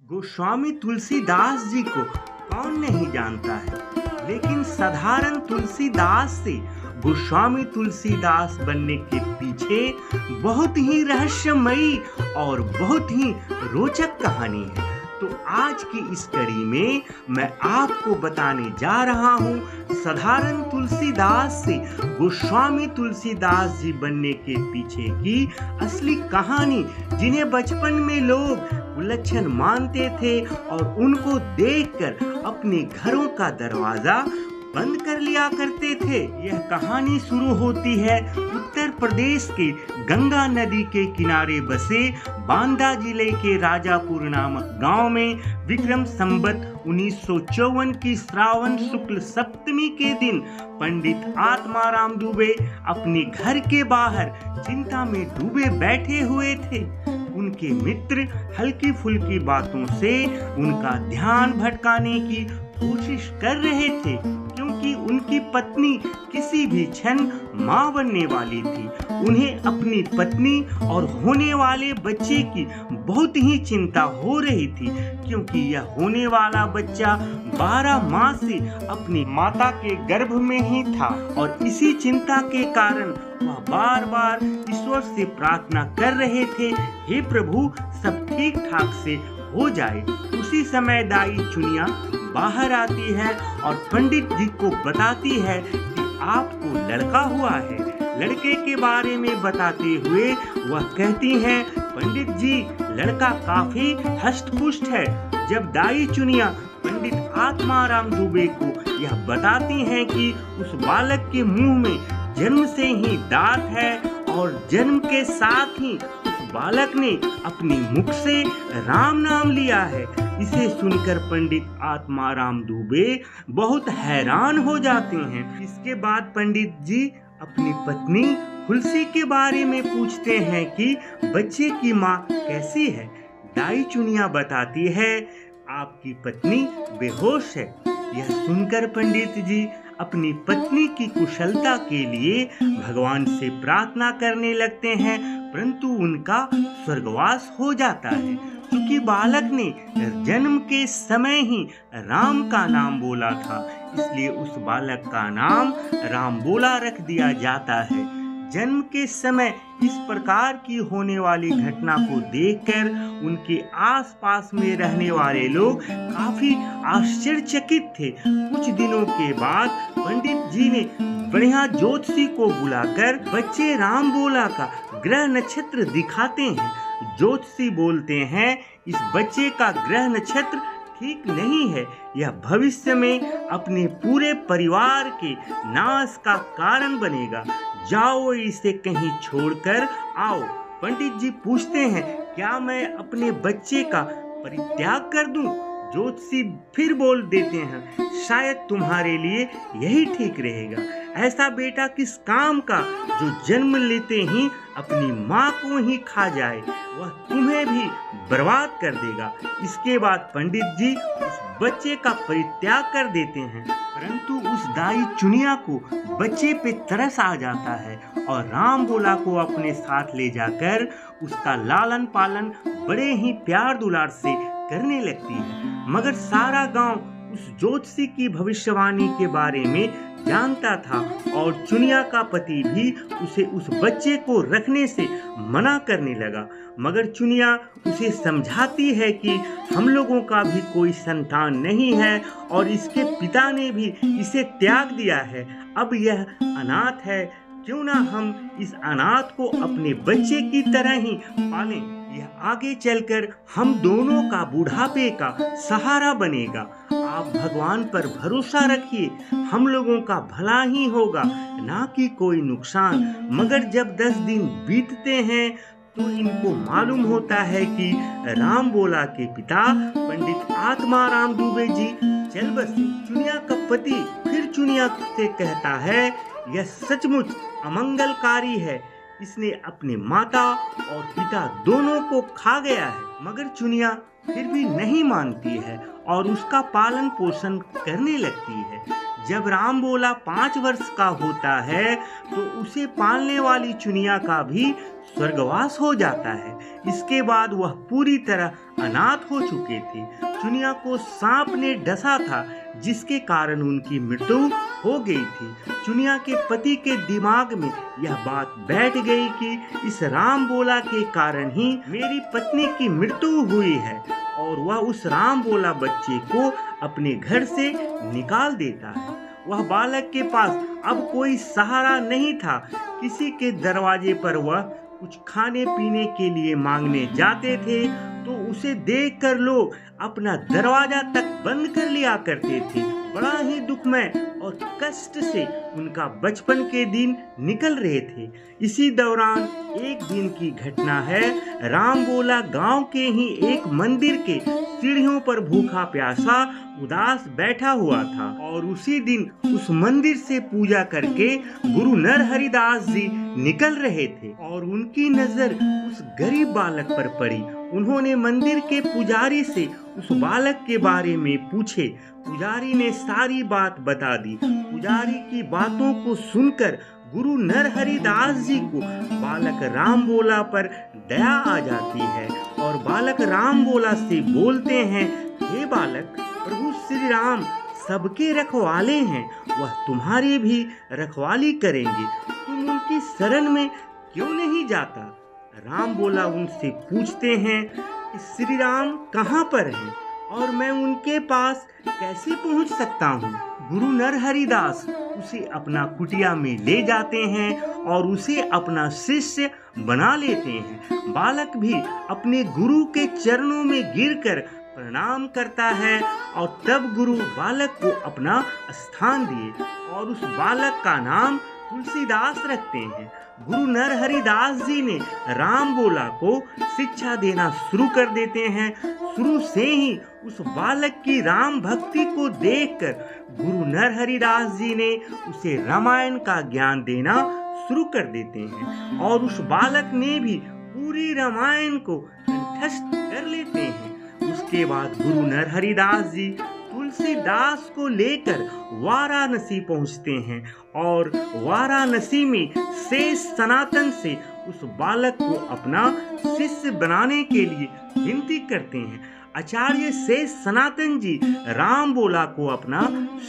गोस्वामी तुलसीदास जी को कौन नहीं जानता है, लेकिन साधारण तुलसीदास से गोस्वामी तुलसीदास बनने के पीछे बहुत ही रहस्यमयी और बहुत ही रोचक कहानी है। तो आज की इस कड़ी में मैं आपको बताने जा रहा हूँ साधारण तुलसीदास से गोस्वामी तुलसीदास जी बनने के पीछे की असली कहानी, जिन्हें बचपन में लोग विलक्षण मानते थे और उनको देखकर अपने घरों का दरवाजा बंद कर लिया करते थे। यह कहानी शुरू होती है उत्तर प्रदेश के गंगा नदी के किनारे बसे बांदा जिले के राजापुर नामक गांव में विक्रम संवत 1954 की श्रावण शुक्ल सप्तमी के दिन पंडित आत्माराम दुबे अपने घर के बाहर चिंता में डूबे बैठे हुए थे। उनके मित्र हल्की फुल्की बातों से उनका ध्यान भटकाने की कोशिश कर रहे थे, क्योंकि उनकी पत्नी किसी भी क्षण मां बनने वाली थी। उन्हें अपनी पत्नी और होने वाले बच्चे की बहुत ही चिंता हो रही थी, क्योंकि यह होने वाला बच्चा 12 माह से अपनी माता के गर्भ में ही था और इसी चिंता के कारण वह बार बार ईश्वर से प्रार्थना कर रहे थे, हे प्रभु, सब ठीक ठाक से हो जाए। उसी समय दाई चुनिया बाहर आती है और पंडित जी को बताती है कि आपको लड़का हुआ है। लड़के के बारे में बताते हुए वह कहती हैं, पंडित जी, लड़का काफी हष्ट-पुष्ट है। जब दाई चुनिया पंडित आत्माराम दुबे को यह बताती हैं कि उस बालक के मुंह में जन्म से ही दांत है और जन्म के साथ ही उस बालक ने अपनी मुख से राम नाम लिया है, इसे सुनकर पंडित आत्माराम दुबे बहुत हैरान हो जाते हैं। इसके बाद पंडित जी अपनी पत्नी तुलसी के बारे में पूछते हैं कि बच्चे की माँ कैसी है। दाई चुनिया बताती है, आपकी पत्नी बेहोश है। यह सुनकर पंडित जी अपनी पत्नी की कुशलता के लिए भगवान से प्रार्थना करने लगते हैं, परंतु उनका स्वर्गवास हो जाता है, क्योंकि बालक ने जन्म के समय ही राम का नाम बोला था, इसलिए उस बालक का नाम राम बोला रख दिया जाता है। जन्म के समय इस प्रकार की होने वाली घटना को देखकर उनके आसपास में रहने वाले लोग काफी आश्चर्यचकित थे। कुछ दिनों के बाद पंडित जी ने बढ़िया ज्योतिषी को बुलाकर बच्चे राम बोला का ग्रह नक्षत्र दिखाते हैं। ज्योतिषी बोलते हैं, इस बच्चे का ग्रह नक्षत्र ठीक नहीं है, यह भविष्य में अपने पूरे परिवार के नाश का कारण बनेगा। जाओ, इसे कहीं छोड़कर आओ। पंडित जी पूछते हैं, क्या मैं अपने बच्चे का परित्याग कर दूं? ज्योतिषी फिर बोल देते हैं, शायद तुम्हारे लिए यही ठीक रहेगा। ऐसा बेटा किस काम का जो जन्म लेते ही अपनी माँ को ही खा जाए, वह तुम्हें भी बर्बाद कर देगा। इसके बाद पंडित जी उस बच्चे का परित्याग कर देते हैं, परंतु उस दाई चुनिया को बच्चे पे तरस आ जाता है और राम बोला को अपने साथ ले जाकर उसका लालन पालन बड़े ही प्यार दुलार से करने लगती है। मगर सारा गांव उस ज्योतिषी की भविष्यवाणी के बारे में जानता था और चुनिया का पति भी उसे उस बच्चे को रखने से मना करने लगा। मगर चुनिया उसे समझाती है कि हम लोगों का भी कोई संतान नहीं है और इसके पिता ने भी इसे त्याग दिया है। अब यह अनाथ है, क्यों ना हम इस अनाथ को अपने बच्चे की तरह ही पालें। यह आगे चलकर हम दोनों का बुढ़ापे का सहारा बनेगा। आप भगवान पर भरोसा रखिए, हम लोगों का भला ही होगा, ना कि कोई नुकसान। मगर जब 10 दिन बीतते हैं तो इनको मालूम होता है कि राम बोला के पिता पंडित आत्माराम दुबे जी चल बसे। चुनिया का पति फिर चुनिया से कहता है, यह सचमुच अमंगलकारी है, इसने अपने माता और पिता दोनों को खा गया है। मगर चुनिया फिर भी नहीं मानती है और उसका पालन पोषण करने लगती है। जब राम बोला 5 वर्ष का होता है तो उसे पालने वाली चुनिया का भी स्वर्गवास हो जाता है। इसके बाद वह पूरी तरह अनाथ हो चुके थे। चुनिया को सांप ने डसा था, जिसके कारण उनकी मृत्यु हो गई थी। चुनिया के पति के दिमाग में यह बात बैठ गई कि इस राम बोला के कारण ही मेरी पत्नी की मृत्यु हुई है, और वह उस राम बोला बच्चे को अपने घर से निकाल देता है। वह बालक के पास अब कोई सहारा नहीं था। किसी के दरवाजे पर वह कुछ खाने पीने के लिए मांगने जाते थे तो उसे देखकर लोग अपना दरवाजा तक बंद कर लिया करते थे। बड़ा ही दुखमय और कष्ट से उनका बचपन के दिन निकल रहे थे। इसी दौरान एक दिन की घटना है। राम बोला गांव के ही एक मंदिर के सीढ़ियों पर भूखा प्यासा उदास बैठा हुआ था, और उसी दिन उस मंदिर से पूजा करके गुरु नरहरिदास जी निकल रहे थे और उनकी नजर उस गरीब बालक पर पड़ी। उन्होंने मंदिर के पुजारी से उस बालक के बारे में पूछे। पुजारी ने सारी बात बता दी। पुजारी की बातों को सुनकर गुरु नरहरिदास जी को बालक राम बोला पर दया आ जाती है और बालक राम बोला से बोलते हैं, हे बालक, प्रभु श्री राम सबके रखवाले हैं, वह तुम्हारी भी रखवाली करेंगे, तुम उनकी शरण में क्यों नहीं जाता? राम बोला उनसे पूछते हैं कि श्री राम कहाँ पर हैं और मैं उनके पास कैसे पहुँच सकता हूँ? गुरु नरहरिदास उसे अपना कुटिया में ले जाते हैं और उसे अपना शिष्य बना लेते हैं। बालक भी अपने गुरु के चरणों में गिरकर प्रणाम करता है और तब गुरु बालक को अपना स्थान दिए और उस बालक का नाम तुलसीदास रखते हैं। गुरु नरहरिदास जी ने राम बोला को शिक्षा देना शुरू कर देते हैं। शुरू से ही उस बालक की राम भक्ति को देखकर गुरु नरहरिदास जी ने उसे रामायण का ज्ञान देना शुरू कर देते हैं और उस बालक ने भी पूरी रामायण को कंठस्थ कर लेते हैं। उसके बाद गुरु नरहरिदास जी तुलसीदास को लेकर वाराणसी पहुंचते हैं और वाराणसी में शेष सनातन से उस बालक को अपना शिष्य बनाने के लिए विनती करते हैं। आचार्य शेष सनातन जी राम बोला को अपना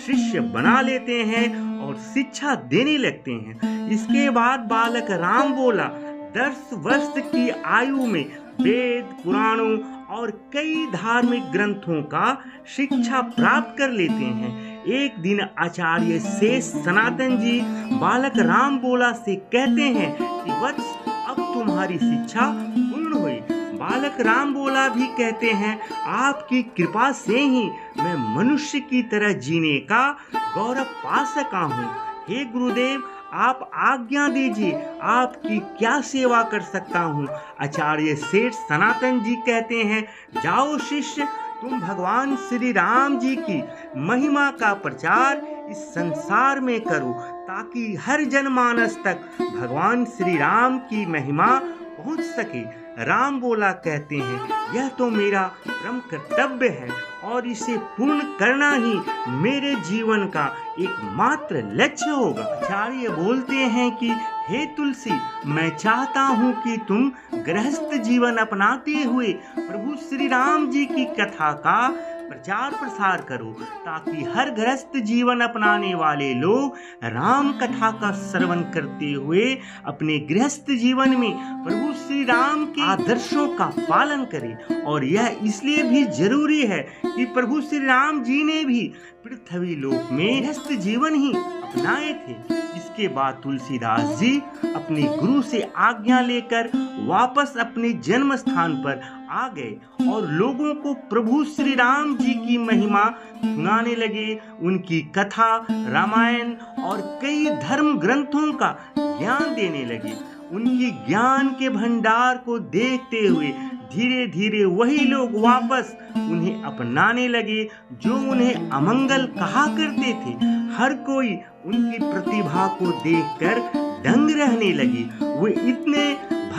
शिष्य बना लेते हैं और शिक्षा देने लगते हैं। इसके बाद बालक राम बोला 10 वर्ष की आयु में वेद, पुराणों और कई धार्मिक ग्रंथों का शिक्षा प्राप्त कर लेते हैं। एक दिन आचार्य शेष सनातन जी बालक राम बोला से कहते हैं कि वत्स, अब तुम्हारी शिक्षा पूर्ण हुई। बालक राम बोला भी कहते हैं, आपकी कृपा से ही मैं मनुष्य की तरह जीने का गौरव पा सका हूँ। हे गुरुदेव, आप आज्ञा दीजिए, आपकी क्या सेवा कर सकता हूँ? आचार्य शेष सनातन जी कहते हैं, जाओ शिष्य, तुम भगवान श्री राम जी की महिमा का प्रचार इस संसार में करो ताकि हर जनमानस तक भगवान श्री राम की महिमा पहुँच सके। राम बोला कहते हैं, यह तो मेरा परम कर्तव्य है और इसे पूर्ण करना ही मेरे जीवन का एकमात्र लक्ष्य होगा। आचार्य बोलते हैं कि हे तुलसी, मैं चाहता हूँ कि तुम गृहस्थ जीवन अपनाते हुए प्रभु श्री राम जी की कथा का प्रचार प्रसार करो ताकि हर गृहस्थ जीवन अपनाने वाले लोग राम कथा का श्रवण करते हुए अपने गृहस्थ जीवन में प्रभु श्री राम के आदर्शों का पालन करें। और यह इसलिए भी जरूरी है कि प्रभु श्री राम जी ने भी पृथ्वी लोक में गृहस्थ जीवन ही अपनाए थे। इसके बाद तुलसीदास जी अपने गुरु से आज्ञा लेकर वापस अपने जन्म स्थान पर आ गए और लोगों को प्रभु श्री राम जी की महिमा सुनाने लगे। उनकी कथा, रामायण और कई धर्म ग्रंथों का ज्ञान देने लगे। उनकी ज्ञान के भंडार को देखते हुए धीरे धीरे वही लोग वापस उन्हें अपनाने लगे जो उन्हें अमंगल कहा करते थे। हर कोई उनकी प्रतिभा को देखकर दंग रहने लगे। वे इतने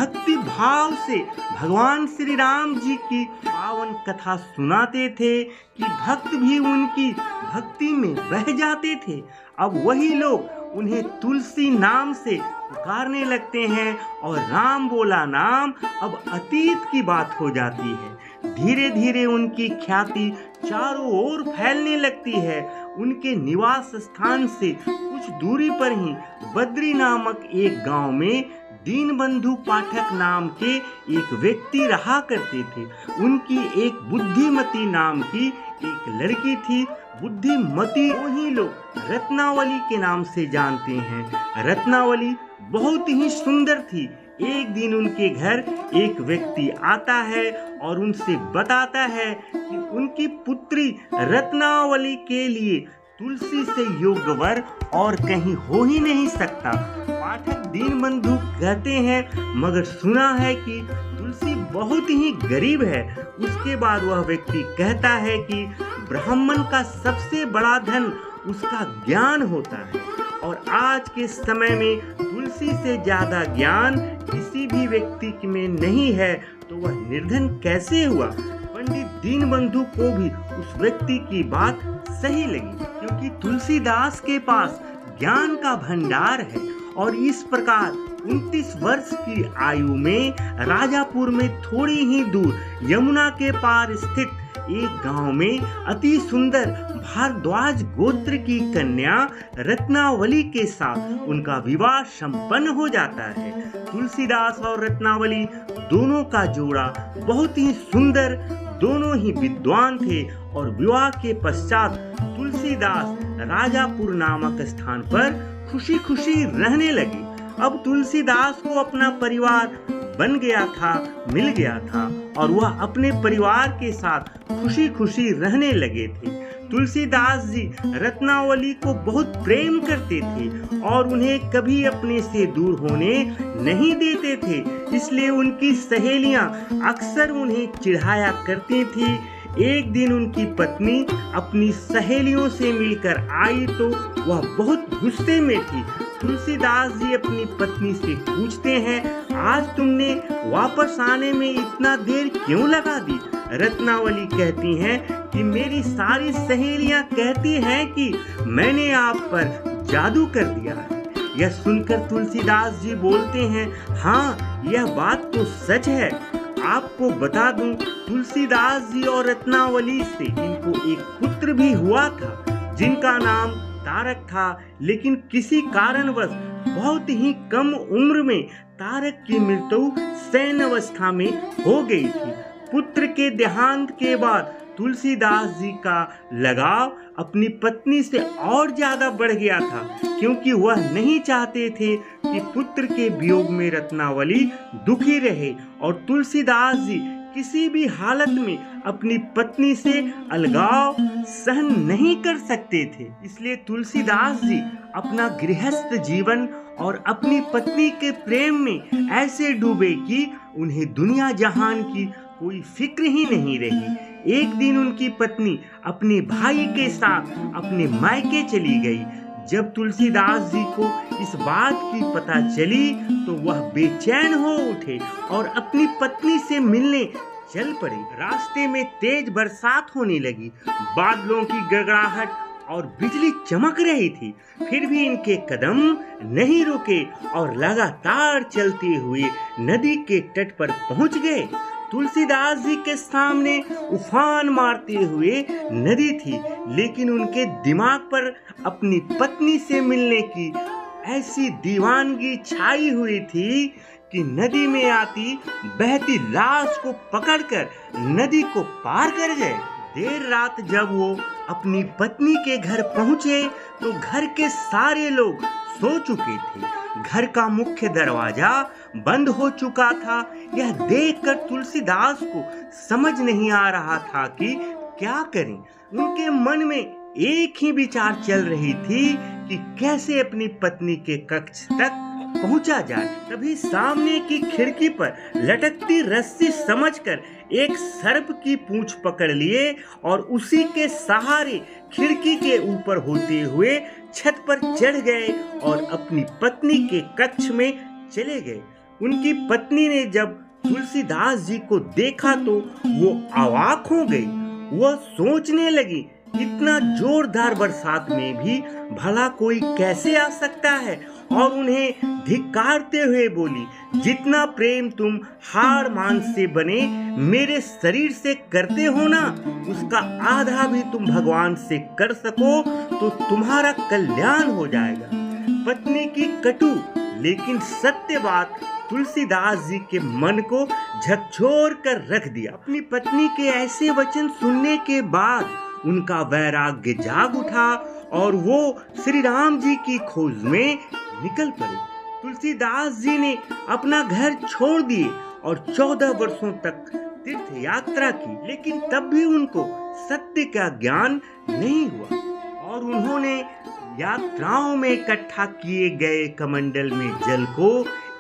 भक्ति भाव से भगवान श्री राम जी की पावन कथा सुनाते थे कि भक्त भी उनकी भक्ति में बह जाते थे। अब वही लोग उन्हें तुलसी नाम से पुकारने लगते हैं और राम बोला नाम अब अतीत की बात हो जाती है। धीरे धीरे उनकी ख्याति चारों ओर फैलने लगती है। उनके निवास स्थान से कुछ दूरी पर ही बद्री नामक एक गांव में दीनबंधु पाठक नाम के एक व्यक्ति रहा करते थे। उनकी एक बुद्धिमती नाम की एक लड़की थी। बुद्धिमती को ही लोग रत्नावली के नाम से जानते हैं। रत्नावली बहुत ही सुंदर थी। एक दिन उनके घर एक व्यक्ति आता है और उनसे बताता है कि उनकी पुत्री रत्नावली के लिए तुलसी से योग्य वर और कहीं हो ही नहीं सकता। पाठक दीनबंधु कहते हैं मगर सुना है कि तुलसी बहुत ही गरीब है। उसके बाद वह व्यक्ति कहता है कि ब्राह्मण का सबसे बड़ा धन उसका ज्ञान होता है और आज के समय में तुलसी से ज्यादा ज्ञान किसी भी व्यक्ति में नहीं है, तो वह निर्धन कैसे हुआ। पंडित दीनबंधु को भी उस व्यक्ति की बात सही लगी, क्योंकि तुलसीदास के पास ज्ञान का भंडार है। और इस प्रकार 29 वर्ष की आयु में राजापुर में थोड़ी ही दूर यमुना के पार स्थित एक गांव में अति सुंदर भारद्वाज गोत्र की कन्या रत्नावली के साथ उनका विवाह संपन्न हो जाता है। तुलसीदास और रत्नावली दोनों का जोड़ा बहुत ही सुंदर, दोनों ही विद्वान थे और विवाह के पश्चात तुलसीदास राजापुर नामक स्थान पर खुशी खुशी रहने लगे। अब तुलसीदास को अपना परिवार बन गया था, मिल गया था और वह अपने परिवार के साथ खुशी खुशी रहने लगे थे। तुलसीदास जी रत्नावली को बहुत प्रेम करते थे और उन्हें कभी अपने से दूर होने नहीं देते थे। इसलिए उनकी सहेलियां अक्सर उन्हें चिढ़ाया करती थी। एक दिन उनकी पत्नी अपनी सहेलियों से मिलकर आई तो वह बहुत गुस्से में थी। तुलसीदास जी अपनी पत्नी से पूछते हैं, आज तुमने वापस आने में इतना देर क्यों लगा दी। रत्नावली कहती हैं कि मेरी सारी सहेलियां कहती हैं कि मैंने आप पर जादू कर दिया है। यह सुनकर तुलसीदास जी बोलते हैं, हाँ यह बात तो सच है। आपको बता दूं, तुलसीदास जी और रत्नावली से इनको एक पुत्र भी हुआ था जिनका नाम तारक था, लेकिन किसी कारणवश बहुत ही कम उम्र में तारक की मृत्यु शयन अवस्था में हो गई थी। पुत्र के देहांत के बाद तुलसीदास जी का लगाव अपनी पत्नी से और ज्यादा बढ़ गया था, क्योंकि वह नहीं चाहते थे कि पुत्र के वियोग में रत्नावली दुखी रहे और तुलसीदास जी किसी भी हालत में अपनी पत्नी से अलगाव सहन नहीं कर सकते थे। इसलिए तुलसीदास जी अपना गृहस्थ जीवन और अपनी पत्नी के प्रेम में ऐसे डूबे कि उन्हें दुनिया जहान की कोई फिक्र ही नहीं रही। एक दिन उनकी पत्नी अपने भाई के साथ अपने मायके चली गई। जब तुलसीदास जी को इस बात की पता चली तो वह बेचैन हो उठे और अपनी पत्नी से मिलने चल पड़े। रास्ते में तेज बरसात होने लगी, बादलों की गड़गड़ाहट और बिजली चमक रही थी, फिर भी इनके कदम नहीं रुके और लगातार चलते हुए नदी के तट पर पहुंच गए। तुलसीदास जी के सामने उफान मारते हुए नदी थी, लेकिन उनके दिमाग पर अपनी पत्नी से मिलने की ऐसी दीवानगी छाई हुई थी कि नदी में आती बहती लाश को पकड़कर नदी को पार कर गए। देर रात जब वो अपनी पत्नी के घर पहुंचे तो घर के सारे लोग सो चुके थे। घर का मुख्य दरवाजा बंद हो चुका था। यह देखकर तुलसीदास को समझ नहीं आ रहा था कि क्या करें। उनके मन में एक ही विचार चल रही थी कि कैसे अपनी पत्नी के कक्ष तक पहुंचा जाए। तभी सामने की खिड़की पर लटकती रस्सी समझकर एक सर्प की पूंछ पकड़ लिए और उसी के सहारे खिड़की के ऊपर होते हुए छत पर चढ़ गए और अपनी पत्नी के कक्ष में चले गए। उनकी पत्नी ने जब तुलसीदास जी को देखा तो वो अवाक हो गई। वह सोचने लगी, इतना जोरदार बरसात में भी भला कोई कैसे आ सकता है, और उन्हें धिक्कारते हुए बोली, जितना प्रेम तुम हाड़ मांस से बने मेरे शरीर से करते हो ना, उसका आधा भी तुम भगवान से कर सको तो तुम्हारा कल्याण हो जाएगा। पत्नी की कटु लेकिन सत्य बात तुलसीदास जी के मन को झकझोर कर रख दिया। अपनी पत्नी के ऐसे वचन सुनने के बाद उनका वैराग्य जाग उठा और वो श्री राम जी की खोज में निकल पड़े। तुलसीदास जी ने अपना घर छोड़ दिए और 14 वर्षों तक तीर्थ यात्रा की, लेकिन तब भी उनको सत्य का ज्ञान नहीं हुआ और उन्होंने यात्राओं में इकट्ठा किए गए कमंडल में जल को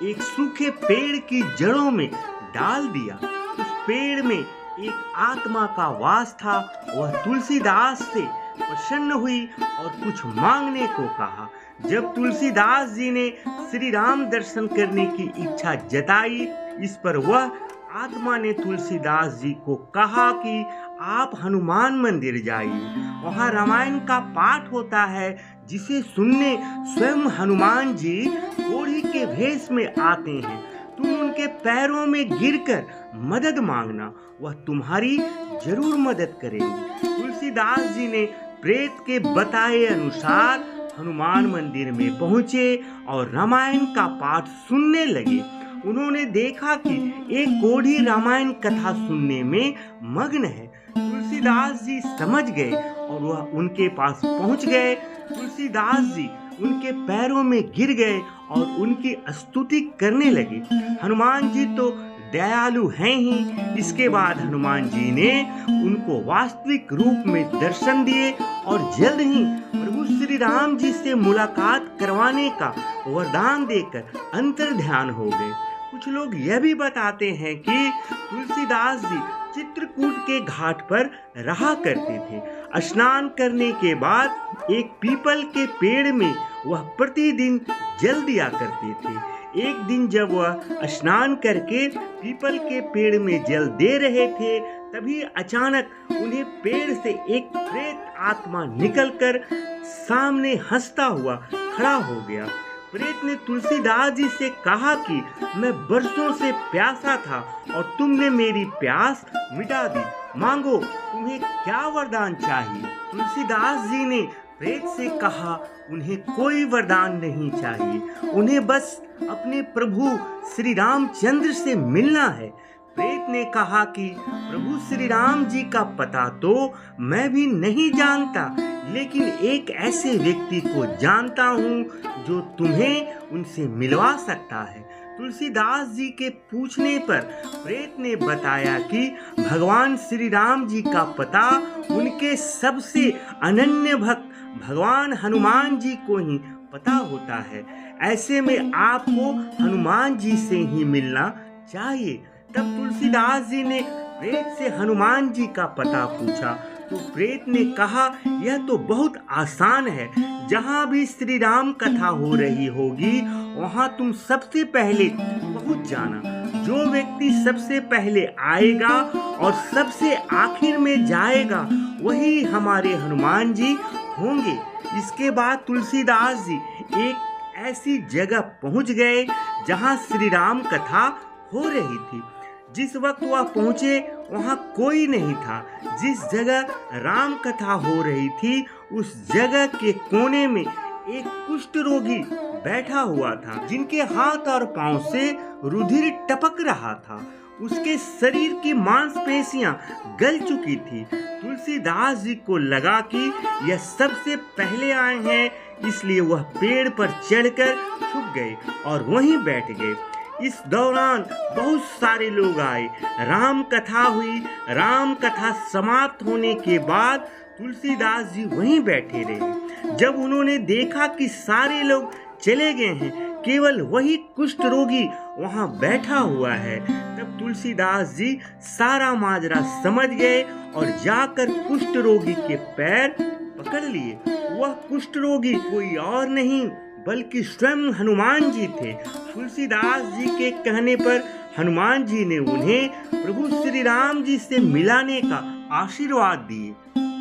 एक सूखे पेड़ की जड़ों में डाल दिया। उस पेड़ में एक आत्मा का वास था। वह तुलसीदास से प्रसन्न हुई और कुछ मांगने को कहा। जब तुलसीदास जी ने श्री राम दर्शन करने की इच्छा जताई, इस पर वह आत्मा ने तुलसीदास जी को कहा कि आप हनुमान मंदिर जाइए, वहाँ रामायण का पाठ होता है, जिसे सुनने स्वयं हनुमान जी कोढ़ी के भेष में आते हैं। तुम उनके पैरों में गिरकर मदद मांगना, वह तुम्हारी जरूर मदद करेंगे। तुलसीदास जी ने प्रेत के बताए अनुसार हनुमान मंदिर में पहुँचे और रामायण का पाठ सुनने लगे। उन्होंने देखा कि एक कोढ़ी रामायण कथा सुनने में मग्न है। तुलसीदास जी समझ गए और वह उनके पास पहुंच गए। तुलसीदास जी उनके पैरों में गिर गए और उनकी स्तुति करने लगे। हनुमान जी तो दयालु हैं ही। इसके बाद हनुमान जी ने उनको वास्तविक रूप में दर्शन दिए और जल्द ही प्रभु श्री राम जी से मुलाकात करवाने का वरदान देकर अंतर्ध्यान हो गए। कुछ लोग यह भी बताते हैं कि तुलसीदास जी चित्रकूट के घाट पर रहा करते थे। स्नान करने के बाद एक पीपल के पेड़ में वह प्रतिदिन जल दिया करते थे। एक दिन जब वह स्नान करके पीपल के पेड़ में जल दे रहे थे, तभी अचानक उन्हें पेड़ से एक प्रेत आत्मा निकलकर सामने हंसता हुआ खड़ा हो गया। प्रेत ने तुलसीदास जी से कहा कि मैं बरसों से प्यासा था और तुमने मेरी प्यास मिटा दी, मांगो तुम्हें क्या वरदान चाहिए। तुलसीदास जी ने प्रेत से कहा उन्हें कोई वरदान नहीं चाहिए, उन्हें बस अपने प्रभु श्री रामचंद्र से मिलना है। प्रेत ने कहा कि प्रभु श्री राम जी का पता तो मैं भी नहीं जानता, लेकिन एक ऐसे व्यक्ति को जानता हूँ जो तुम्हें उनसे मिलवा सकता है। तुलसीदास जी के पूछने पर प्रेत ने बताया कि भगवान श्री राम जी का पता उनके सबसे अनन्य भक्त भगवान हनुमान जी को ही पता होता है। ऐसे में आपको हनुमान जी से ही मिलना चाहिए। तब तुलसीदास जी ने प्रेत से हनुमान जी का पता पूछा तो प्रेत ने कहा, यह तो बहुत आसान है। जहाँ भी श्री राम कथा हो रही होगी वहाँ तुम सबसे पहले पहुँच जाना। जो व्यक्ति सबसे पहले आएगा और सबसे आखिर में जाएगा वही हमारे हनुमान जी होंगे। इसके बाद तुलसीदास जी एक ऐसी जगह पहुँच गए जहाँ श्री राम कथा हो रही थी। जिस वक्त वह पहुँचे वहाँ कोई नहीं था। जिस जगह राम कथा हो रही थी उस जगह के कोने में एक कुष्ठ रोगी बैठा हुआ था, जिनके हाथ और पांव से रुधिर टपक रहा था। उसके शरीर की मांसपेशियां गल चुकी थी। तुलसीदास जी को लगा कि यह सबसे पहले आए हैं, इसलिए वह पेड़ पर चढ़कर छुप गए और वहीं बैठ गए। इस दौरान बहुत सारे लोग आए, राम कथा हुई। राम कथा समाप्त होने के बाद तुलसीदास जी वहीं बैठे रहे। जब उन्होंने देखा कि सारे लोग चले गए हैं, केवल वही कुष्ठ रोगी वहाँ बैठा हुआ है, तब तुलसीदास जी सारा माजरा समझ गए और जाकर कुष्ठ रोगी के पैर पकड़ लिए। वह कुष्ठ रोगी कोई और नहीं बल्कि स्वयं हनुमान जी थे। तुलसीदास जी के कहने पर हनुमान जी ने उन्हें प्रभु श्री राम जी से मिलाने का आशीर्वाद दिए।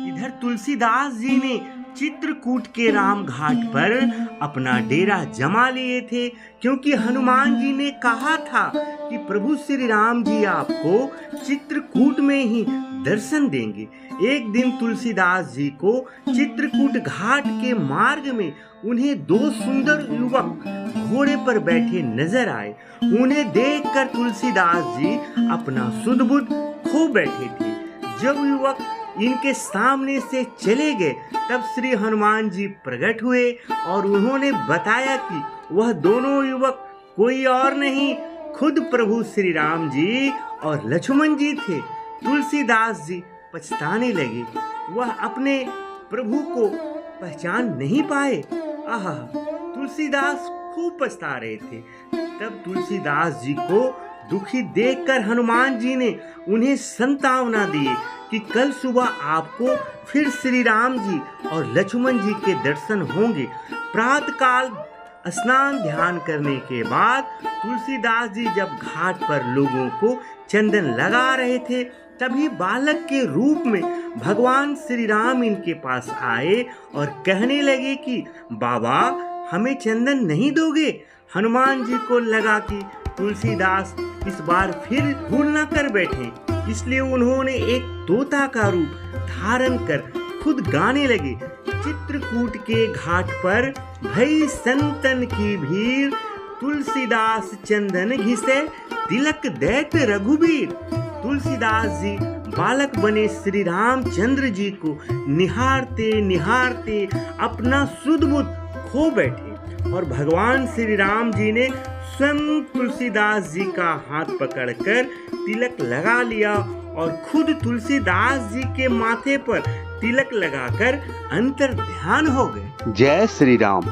इधर तुलसीदास जी ने चित्रकूट के राम घाट पर अपना डेरा जमा लिए थे, क्योंकि हनुमान जी ने कहा था कि प्रभु श्री राम जी आपको चित्रकूट में ही दर्शन देंगे। एक दिन तुलसीदास जी को चित्रकूट घाट के मार्ग में उन्हें दो सुंदर युवक घोड़े पर बैठे नजर आए। उन्हें देखकर तुलसीदास जी अपना सुध बुध खो बैठे थे। जब युवक इनके सामने से चले गए तब श्री हनुमान जी प्रकट हुए और उन्होंने बताया कि वह दोनों युवक कोई और नहीं, खुद प्रभु श्री राम जी और लक्ष्मण जी थे। तुलसीदास जी पछताने लगे, वह अपने प्रभु को पहचान नहीं पाए। आहा, तुलसीदास खूब पछता रहे थे। तब तुलसीदास जी को दुखी देखकर हनुमान जी ने उन्हें संतावना दी कि कल सुबह आपको फिर श्री राम जी और लक्ष्मण जी के दर्शन होंगे। प्रातःकाल स्नान ध्यान करने के बाद तुलसीदास जी जब घाट पर लोगों को चंदन लगा रहे थे, तभी बालक के रूप में भगवान श्री राम इनके पास आए और कहने लगे कि बाबा, हमें चंदन नहीं दोगे? हनुमान जी को लगा कि तुलसीदास इस बार फिर भूल न कर बैठे, इसलिए उन्होंने एक तोता का रूप धारण कर खुद गाने लगे। चित्रकूट के घाट पर भई संतन की भीड़, तुलसीदास चंदन घिसे तिलक दैत रघुबीर। तुलसीदास जी बालक बने श्री रामचंद्र जी को निहारते निहारते अपना सुध बुध खो बैठे और भगवान श्री राम जी ने स्वयं तुलसीदास जी का हाथ पकड़कर तिलक लगा लिया और खुद तुलसीदास जी के माथे पर तिलक लगाकर अंतर ध्यान हो गए। जय श्री राम।